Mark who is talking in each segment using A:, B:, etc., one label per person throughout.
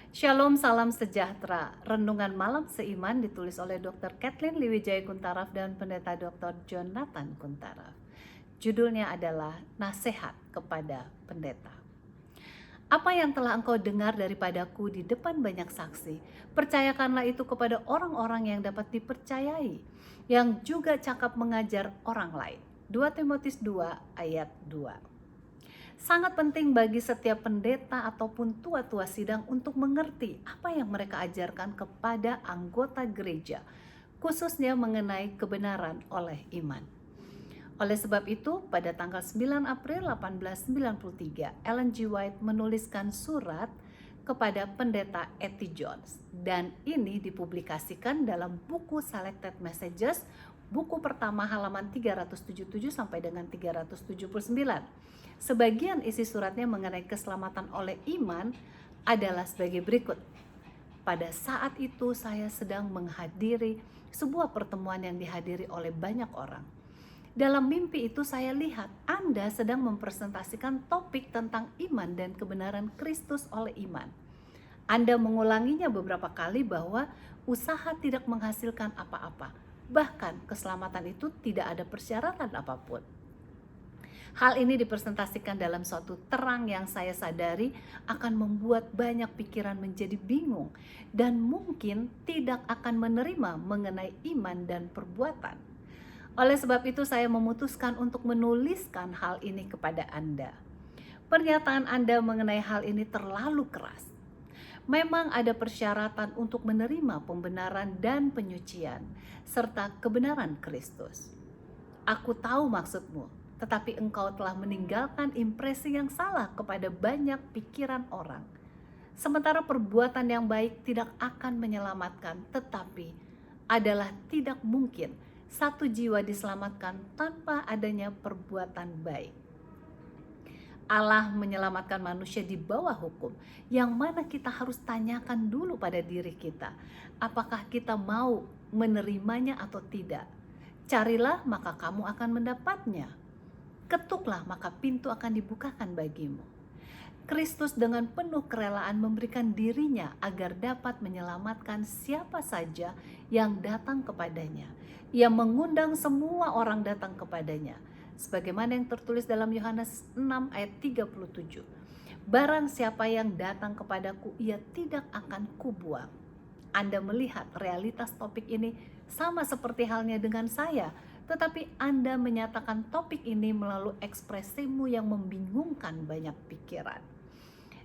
A: Shalom, salam sejahtera. Renungan malam seiman ditulis oleh Dr. Kathleen Liwijaya Kuntaraf dan Pendeta Dr. Jonathan Kuntaraf. Judulnya adalah Nasihat kepada Pendeta. Apa yang telah engkau dengar daripadaku di depan banyak saksi, percayakanlah itu kepada orang-orang yang dapat dipercayai, yang juga cakap mengajar orang lain. 2 Timotius 2 ayat 2. Sangat penting bagi setiap pendeta ataupun tua-tua sidang untuk mengerti apa yang mereka ajarkan kepada anggota gereja, khususnya mengenai kebenaran oleh iman. Oleh sebab itu, pada tanggal 9 April 1893, Ellen G. White menuliskan surat kepada pendeta Etty Jones, dan ini dipublikasikan dalam buku Selected Messages, buku pertama halaman 377 sampai dengan 379. Sebagian isi suratnya mengenai keselamatan oleh iman adalah sebagai berikut. Pada saat itu saya sedang menghadiri sebuah pertemuan yang dihadiri oleh banyak orang. Dalam mimpi itu saya lihat Anda sedang mempresentasikan topik tentang iman dan kebenaran Kristus oleh iman. Anda mengulanginya beberapa kali bahwa usaha tidak menghasilkan apa-apa. Bahkan keselamatan itu tidak ada persyaratan apapun. Hal ini dipresentasikan dalam suatu terang yang saya sadari akan membuat banyak pikiran menjadi bingung dan mungkin tidak akan menerima mengenai iman dan perbuatan. Oleh sebab itu saya memutuskan untuk menuliskan hal ini kepada Anda. Pernyataan Anda mengenai hal ini terlalu keras. Memang ada persyaratan untuk menerima pembenaran dan penyucian, serta kebenaran Kristus. Aku tahu maksudmu, tetapi engkau telah meninggalkan impresi yang salah kepada banyak pikiran orang. Sementara perbuatan yang baik tidak akan menyelamatkan, tetapi adalah tidak mungkin satu jiwa diselamatkan tanpa adanya perbuatan baik. Allah menyelamatkan manusia di bawah hukum, yang mana kita harus tanyakan dulu pada diri kita, apakah kita mau menerimanya atau tidak. Carilah maka kamu akan mendapatnya. Ketuklah maka pintu akan dibukakan bagimu. Kristus dengan penuh kerelaan memberikan dirinya agar dapat menyelamatkan siapa saja yang datang kepadanya. Ia mengundang semua orang datang kepadanya. Sebagaimana yang tertulis dalam Yohanes 6 ayat 37. Barang siapa yang datang kepadaku, ia tidak akan kubuang. Anda melihat realitas topik ini sama seperti halnya dengan saya, tetapi Anda menyatakan topik ini melalui ekspresimu yang membingungkan banyak pikiran.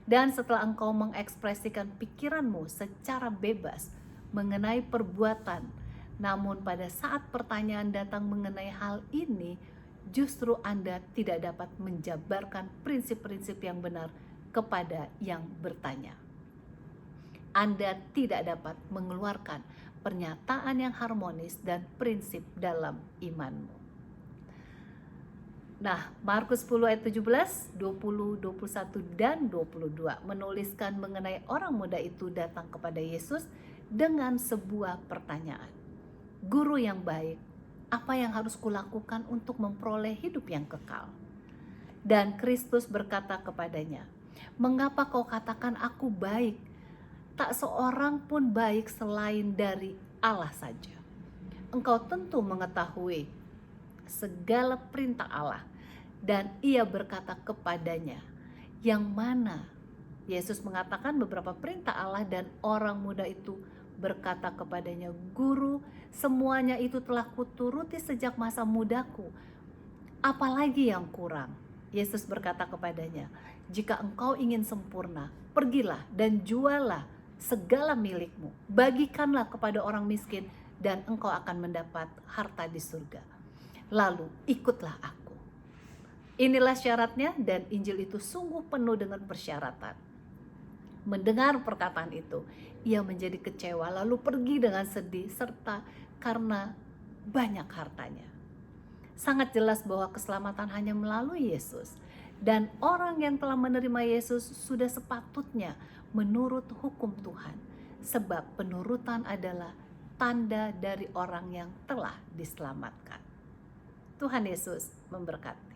A: Dan setelah engkau mengekspresikan pikiranmu secara bebas mengenai perbuatan, namun pada saat pertanyaan datang mengenai hal ini, justru Anda tidak dapat menjabarkan prinsip-prinsip yang benar kepada yang bertanya. Anda tidak dapat mengeluarkan pernyataan yang harmonis dan prinsip dalam imanmu. Nah, Markus 10 ayat 17, 20, 21, dan 22 menuliskan mengenai orang muda itu datang kepada Yesus dengan sebuah pertanyaan. Guru yang baik, apa yang harus kulakukan untuk memperoleh hidup yang kekal? Dan Kristus berkata kepadanya, mengapa kau katakan aku baik? Tak seorang pun baik selain dari Allah saja. Engkau tentu mengetahui segala perintah Allah. Dan ia berkata kepadanya, yang mana? Yesus mengatakan beberapa perintah Allah dan orang muda itu berkata kepadanya, Guru, semuanya itu telah kuturuti sejak masa mudaku. Apalagi yang kurang? Yesus berkata kepadanya, jika engkau ingin sempurna, pergilah dan jualah segala milikmu, bagikanlah kepada orang miskin, dan engkau akan mendapat harta di surga. Lalu ikutlah aku. Inilah syaratnya, dan Injil itu sungguh penuh dengan persyaratan. Mendengar perkataan itu, ia menjadi kecewa lalu pergi dengan sedih serta karena banyak hartanya. Sangat jelas bahwa keselamatan hanya melalui Yesus, dan orang yang telah menerima Yesus sudah sepatutnya menurut hukum Tuhan, sebab penurutan adalah tanda dari orang yang telah diselamatkan. Tuhan Yesus memberkati.